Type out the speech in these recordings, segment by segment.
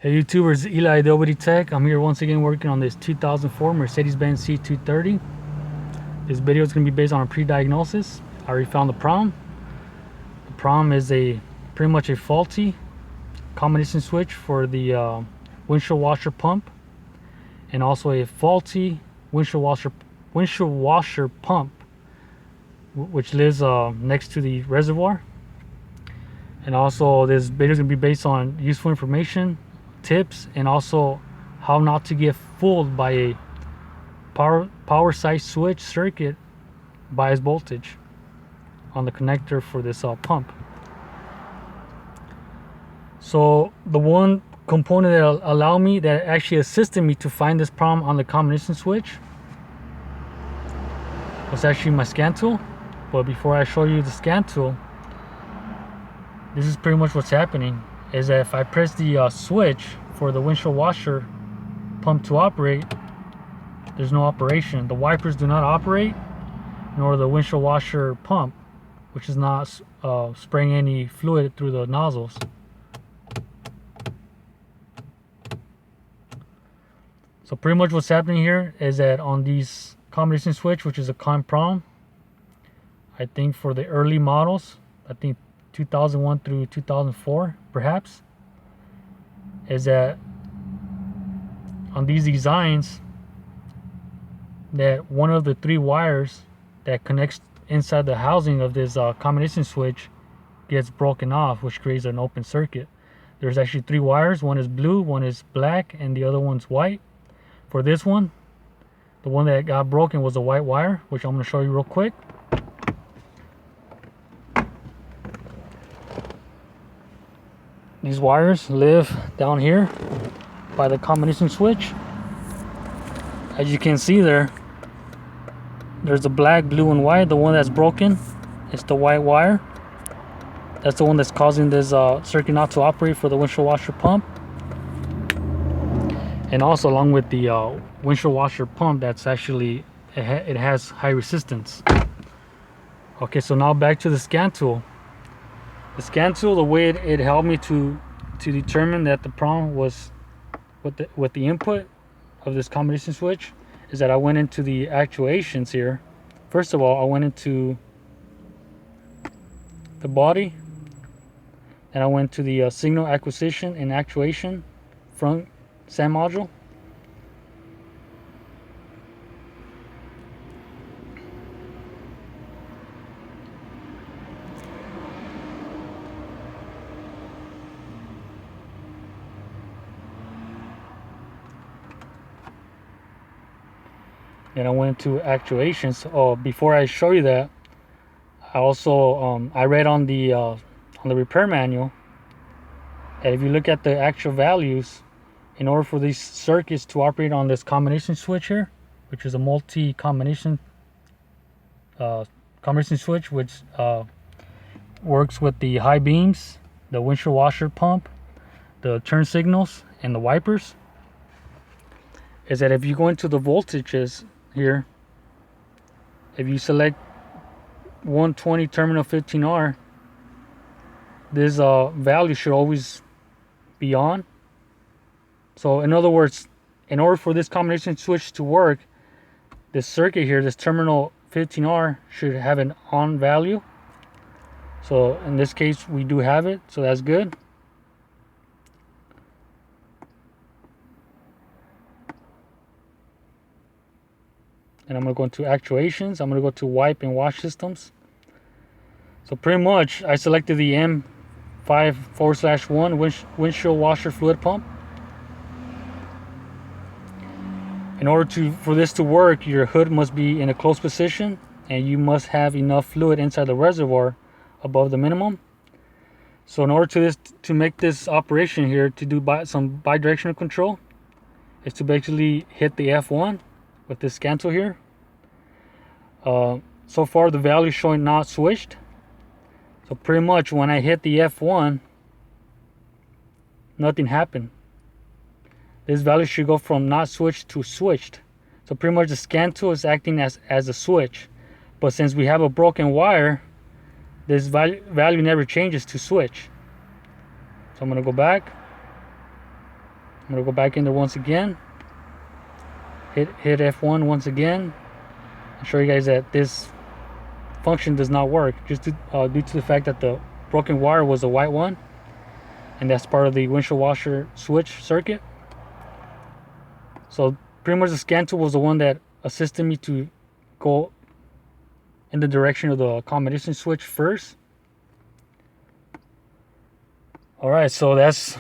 Hey YouTubers, Eli the Tech. I'm here once again working on this 2004 Mercedes-Benz C230. This video is going to be based on a pre-diagnosis. I already found the problem. The problem is pretty much a faulty combination switch for the windshield washer pump, and also a faulty windshield washer pump, which lives next to the reservoir. And also this video is going to be based on useful information, tips, and also how not to get fooled by a power size switch circuit bias voltage on the connector for this pump. So the one component that actually assisted me to find this problem on the combination switch was actually my scan tool. But before I show you the scan tool, this is pretty much what's happening. Is that if I press the switch for the windshield washer pump to operate, there's no operation. The wipers do not operate, nor the windshield washer pump, which is not spraying any fluid through the nozzles. So pretty much what's happening here is that on these combination switch, which is a common problem, I think for the early models, I think 2001 through 2004 perhaps, is that on these designs that one of the three wires that connects inside the housing of this combination switch gets broken off, which creates an open circuit. There's actually three wires. One is blue, one is black, and the other one's white. For this one, the one that got broken was a white wire, which I'm going to show you real quick. These wires live down here by the combination switch. As you can see there's a black, blue, and white. The one that's broken is the white wire. That's the one that's causing this circuit not to operate for the windshield washer pump. And also along with the windshield washer pump, that's actually, it has high resistance. Okay, so now back to the scan tool. The scan tool, the way it helped me to determine that the problem was with the input of this combination switch is that I went into the actuations here. First of all, I went into the body, and I went to the signal acquisition and actuation front SAM module. And I went to actuations. Oh, before I show you that, I also I read on the repair manual that if you look at the actual values, in order for these circuits to operate on this combination switch here, which is a multi-combination combination switch, which works with the high beams, the windshield washer pump, the turn signals, and the wipers, is that if you go into the voltages here, if you select 120 terminal 15R, this value should always be on. So in other words, in order for this combination switch to work, this circuit here, this terminal 15R, should have an on value. So in this case we do have it, so that's good. And I'm going to go into actuations. I'm going to go to wipe and wash systems. So pretty much I selected the M5/1 windshield washer fluid pump. In order for this to work, your hood must be in a closed position, and you must have enough fluid inside the reservoir above the minimum. So in order to make this operation here, to do some bidirectional control, is to basically hit the F1 with this scan tool here. So far the value is showing not switched. So pretty much when I hit the F1, nothing happened. This value should go from not switched to switched. So pretty much the scan tool is acting as a switch. But since we have a broken wire, this value never changes to switch. So I'm going to go back. I'm gonna go back in there once again, hit F1 once again, and show you guys that this function does not work, just due to the fact that the broken wire was a white one, and that's part of the windshield washer switch circuit. So pretty much the scan tool was the one that assisted me to go in the direction of the combination switch first. Alright, so that's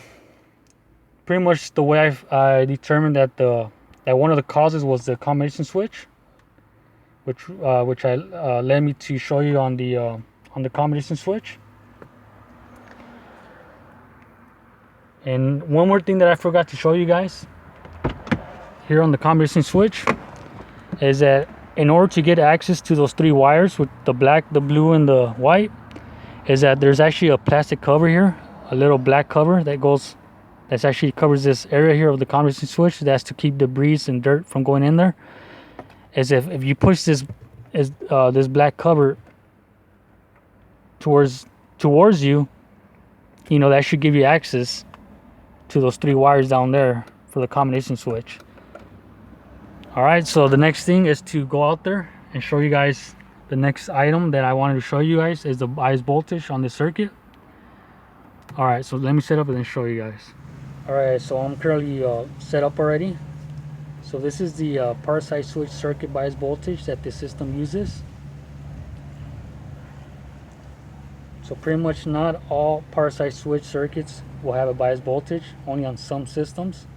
pretty much the way I determined that that one of the causes was the combination switch, which led me to show you on the combination switch. And one more thing that I forgot to show you guys here on the combination switch is that in order to get access to those three wires with the black, the blue, and the white, is that there's actually a plastic cover here, a little black cover that actually covers this area here of the combination switch. That's to keep debris and dirt from going in there. As if you push this black cover towards you, you know, that should give you access to those three wires down there for the combination switch. Alright, so the next thing is to go out there and show you guys the next item that I wanted to show you guys is the bias voltage on this circuit. Alright, so let me set up and then show you guys. Alright, so I'm currently set up already. So this is the power side switch circuit bias voltage that this system uses. So pretty much not all power side switch circuits will have a bias voltage, only on some systems.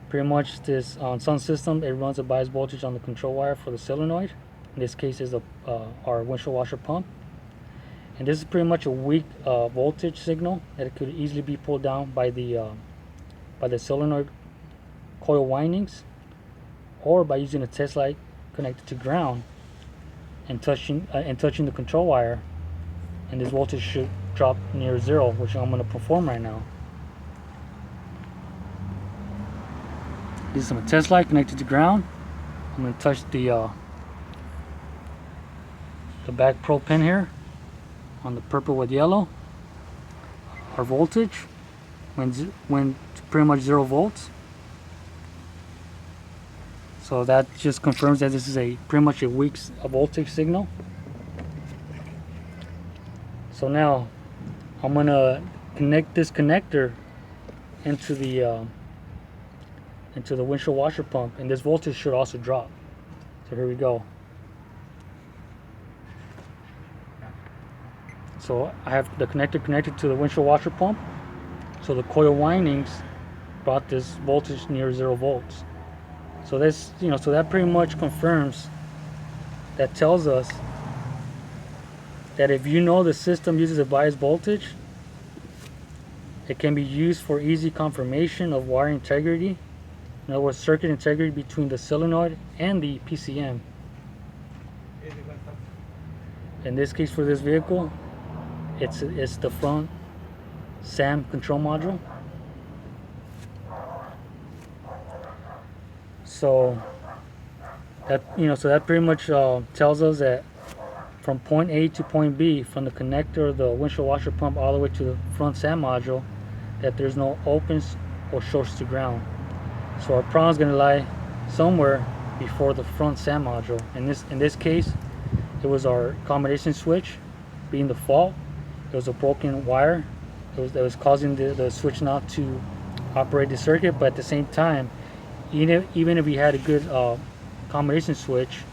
Pretty much this on some system it runs a bias voltage on the control wire for the solenoid. In this case is our windshield washer pump. And this is pretty much a weak voltage signal that it could easily be pulled down by the solenoid coil windings, or by using a test light connected to ground and touching the control wire, and this voltage should drop near zero, which I'm going to perform right now. This is a test light connected to ground. I'm going to touch the back probe pin here on the purple with yellow. Our voltage when pretty much 0 volts. So that just confirms that this is pretty much a weak voltage signal. So now I'm gonna connect this connector into the windshield washer pump, and this voltage should also drop. So here we go. So I have the connector connected to the windshield washer pump. So the coil windings brought this voltage near 0 volts. So this, so that pretty much confirms, that tells us that if you know the system uses a bias voltage, it can be used for easy confirmation of wire integrity. In other words, circuit integrity between the solenoid and the PCM. In this case, for this vehicle, it's the front SAM control module. So that so that pretty much tells us that from point A to point B, from the connector of the windshield washer pump all the way to the front SAM module, that there's no opens or shorts to ground. So our problem is going to lie somewhere before the front SAM module. In this case, it was our combination switch being the fault. It was a broken wire that was causing the switch not to operate the circuit. But at the same time, even if we had a good combination switch,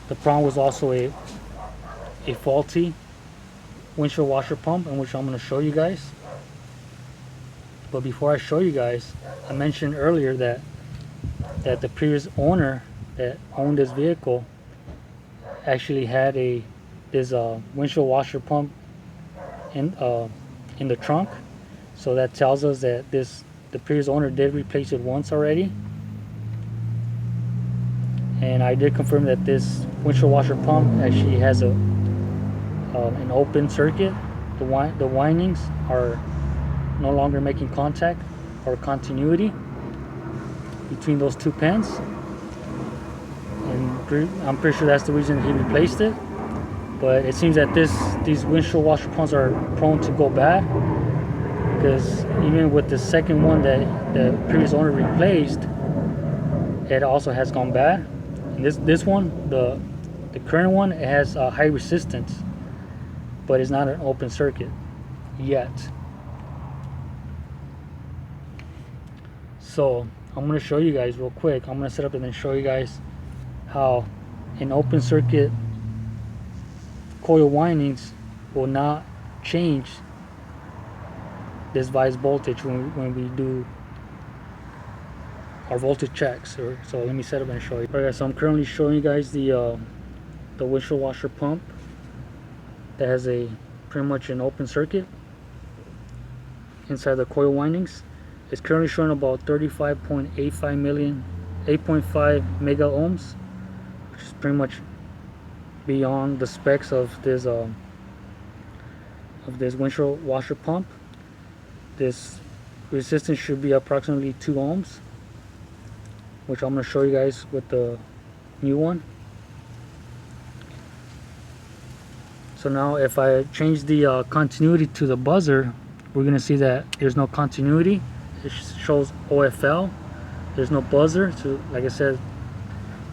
the problem was also a faulty windshield washer pump, in which I'm going to show you guys. But before I show you guys, I mentioned earlier that the previous owner that owned this vehicle actually had this windshield washer pump in the trunk. So that tells us that the previous owner did replace it once already. And I did confirm that this windshield washer pump actually has an open circuit. The windings are no longer making contact or continuity between those two pins, and I'm pretty sure that's the reason he replaced it. But it seems that these windshield washer pumps are prone to go bad, because even with the second one that the previous owner replaced, it also has gone bad. And this one, the current one, it has high resistance, but it's not an open circuit yet. So I'm going to show you guys real quick. I'm going to set up and then show you guys how an open circuit coil windings will not change this bias voltage when we do our voltage checks. So let me set up and show you. Alright guys, so I'm currently showing you guys the windshield washer pump that has a pretty much an open circuit inside the coil windings. It's currently showing about 35.85 million, 8.5 mega ohms, which is pretty much beyond the specs of this windshield washer pump. This resistance should be approximately 2 ohms, which I'm going to show you guys with the new one. So now if I change the continuity to the buzzer, we're going to see that there's no continuity. It shows OFL. There's no buzzer. So like I said,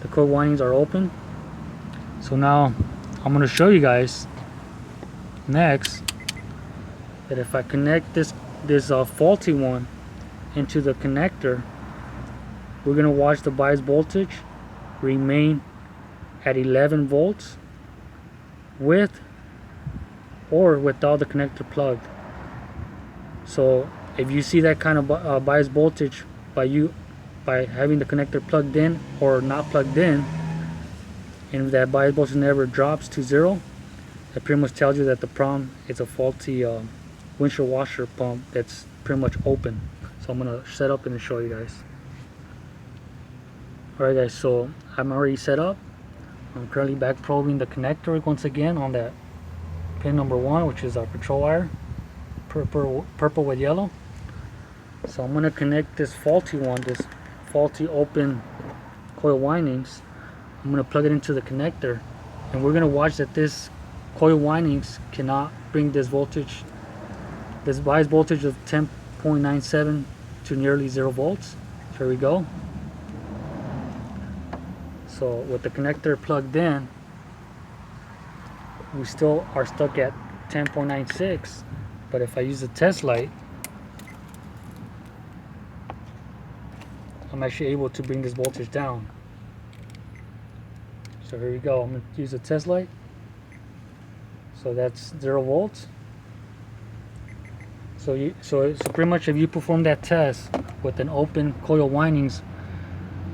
the coil windings are open. So now I'm going to show you guys next that if I connect this faulty one into the connector, we're going to watch the bias voltage remain at 11 volts with or without the connector plugged. So if you see that kind of bias voltage by having the connector plugged in or not plugged in, and if that bias voltage never drops to 0, that pretty much tells you that the problem is a faulty windshield washer pump that's pretty much open. So I'm going to set up and show you guys. Alright guys, so I'm already set up. I'm currently back probing the connector once again on that pin number 1, which is our control wire, purple with yellow. So I'm going to connect this faulty one, this faulty open coil windings. I'm going to plug it into the connector, and we're going to watch that this coil windings cannot bring this voltage, this bias voltage of 10.97 to nearly 0 volts. Here we go. So with the connector plugged in, we still are stuck at 10.96, but if I use a test light, I'm actually able to bring this voltage down. So here we go. I'm going to use a test light. So that's 0 volts. So pretty much if you perform that test with an open coil windings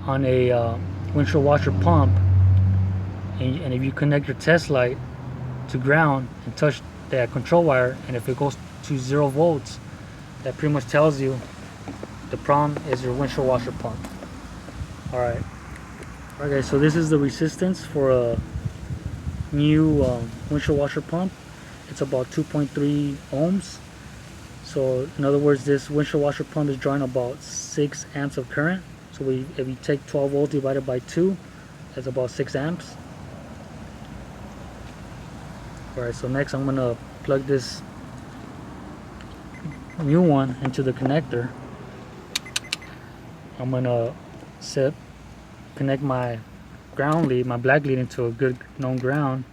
on a windshield washer pump, and if you connect your test light to ground and touch that control wire, and if it goes to 0 volts, that pretty much tells you the problem is your windshield washer pump. Alright guys, so this is the resistance for a new windshield washer pump. It's about 2.3 ohms. So in other words, this windshield washer pump is drawing about 6 amps of current. So if you take 12 volts divided by 2, that's about 6 amps. Alright, so next I'm going to plug this new one into the connector. I'm going to connect my ground lead, my black lead, into a good known ground,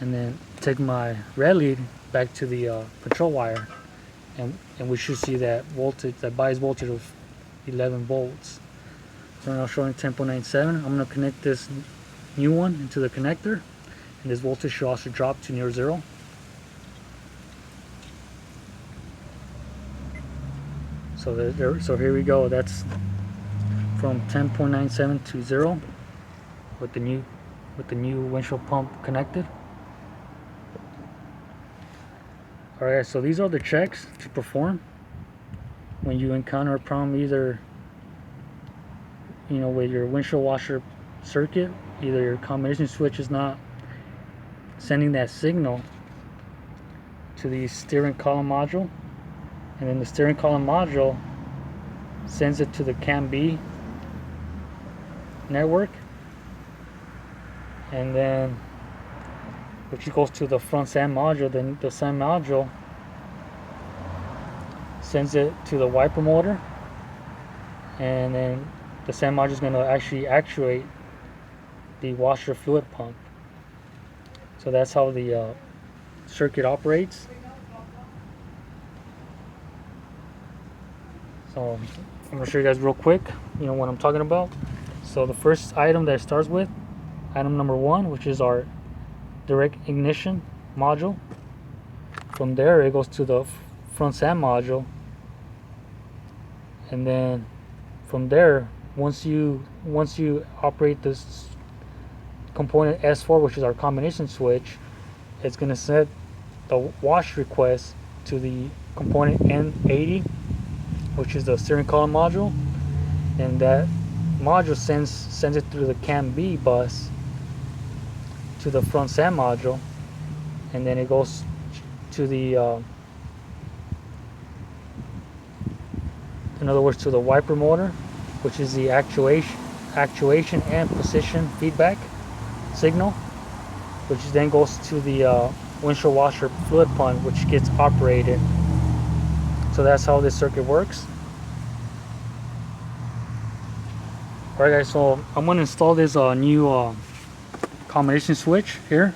and then take my red lead back to the control wire, and we should see that voltage, that bias voltage of 11 volts. So now showing 10.97. I'm going to connect this new one into the connector, and this voltage should also drop to near 0. So here we go. That's from 10.97 to 0 with the new windshield pump connected. Alright, so these are the checks to perform when you encounter a problem, either with your windshield washer circuit, either your combination switch is not sending that signal to the steering column module, and then the steering column module sends it to the CAN B network, and then which goes to the front SAN module. Then the SAN module sends it to the wiper motor, and then the sand module is going to actually actuate the washer fluid pump. So that's how the circuit operates. So I'm going to show you guys real quick, what I'm talking about. So the first item that it starts with, item number 1, which is our direct ignition module. From there it goes to the front sand module, and then from there, once you operate this component S4, which is our combination switch, it's going to set the wash request to the component N80, which is the steering column module, and that module sends it through the CAN B bus to the front sand module, and then it goes to the in other words, to the wiper motor, which is the actuation and position feedback signal, which then goes to the windshield washer fluid pump, which gets operated. So that's how this circuit works. Alright guys, so I'm going to install this new combination switch here.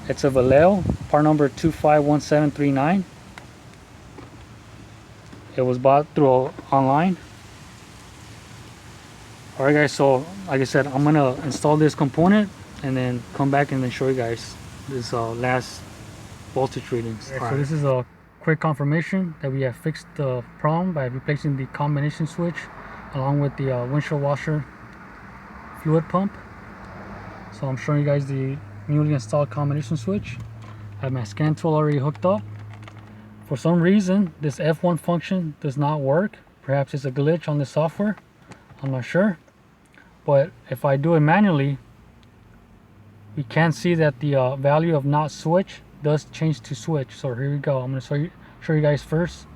It's a Vallejo, part number 251739. It was bought through online. Alright guys, so like I said, I'm going to install this component and then come back and then show you guys this last voltage readings. Right, so this is a quick confirmation that we have fixed the problem by replacing the combination switch along with the windshield washer fluid pump. So I'm showing you guys the newly installed combination switch. I have my scan tool already hooked up. For some reason this F1 function does not work. Perhaps it's a glitch on the software, I'm not sure. But if I do it manually, we can see that the value of not switch does change to switch. So here we go. I'm going to show you guys first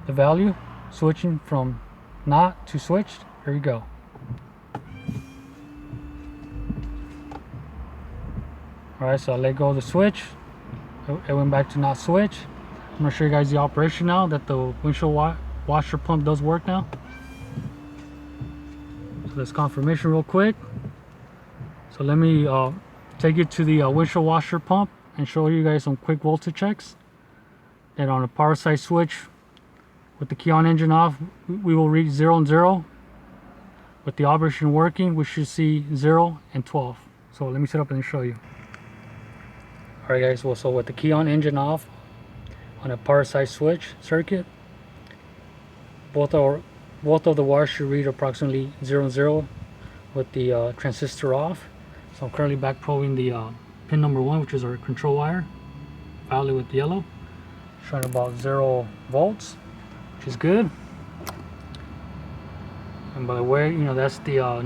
the value switching from not to switched. Here we go. Alright, so I let go of the switch. It went back to not switch. I'm going to show you guys the operation now that the windshield washer pump does work now. So let's confirmation real quick. So let me take it to the windshield washer pump and show you guys some quick voltage checks. And on a power side switch with the key on engine off, we will read 0 and 0. With the operation working, we should see 0 and 12. So let me set up and show you. Alright guys, well, so with the key on engine off on a power side switch circuit, both of the wires should read approximately 0 and 0 with the transistor off. So I'm currently back probing the pin number 1, which is our control wire, value with yellow, showing about 0 volts, which is good. And by the way, that's the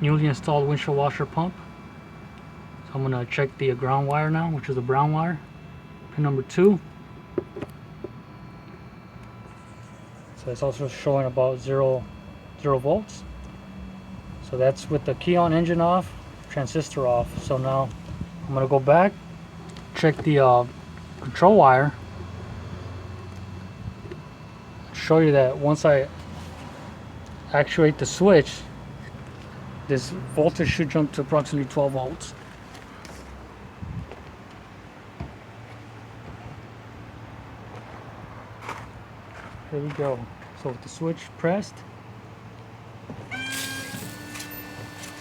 newly installed windshield washer pump. So I'm going to check the ground wire now, which is the brown wire, pin number 2. So it's also showing about 0 volts. So that's with the key on engine off, transistor off. So now I'm going to go back, check the control wire, show you that once I actuate the switch, this voltage should jump to approximately 12 volts. There we go. So with the switch pressed,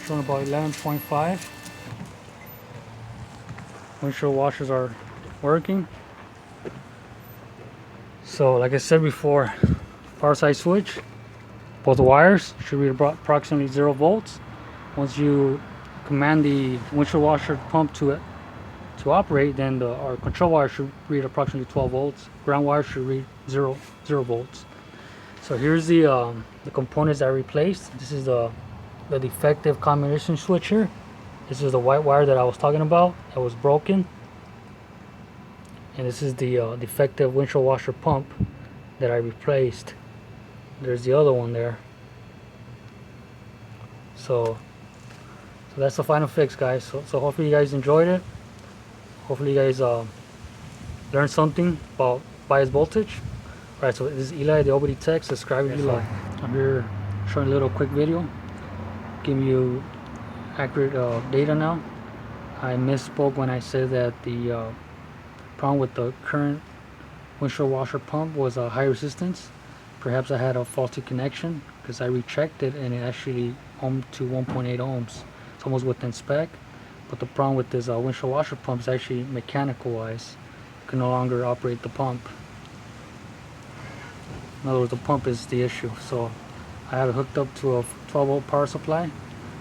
showing about 11.5. Windshield washers are working. So like I said before, power side switch, both wires should read approximately 0 volts. Once you command the windshield washer pump to operate, then our control wire should read approximately 12 volts. Ground wire should read 0 volts. So here's the components that I replaced. This is the defective combination switch here. This is the white wire that I was talking about that was broken, and this is the defective windshield washer pump that I replaced. There's the other one there. So that's the final fix, guys. So hopefully you guys enjoyed it. Hopefully you guys learned something about bias voltage. Alright, so this is Eli, the OBD Tech. Subscribe to Eli. I'm here showing a little quick video, giving you accurate data now. I misspoke when I said that the problem with the current windshield washer pump was a high resistance. Perhaps I had a faulty connection because I rechecked it and it actually ohmed to 1.8 ohms. It's almost within spec. But the problem with this windshield washer pump is actually mechanical wise. You can no longer operate the pump. In other words, the pump is the issue. So I have it hooked up to a 12 volt power supply.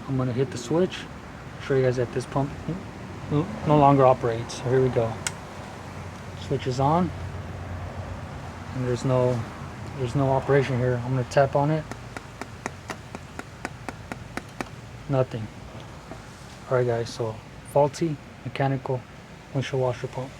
I'm going to hit the switch, show you guys that this pump no longer operates. So here we go. Switch is on, and there's no operation here. I'm going to tap on it. Nothing. Alright guys, so faulty mechanical windshield washer pump.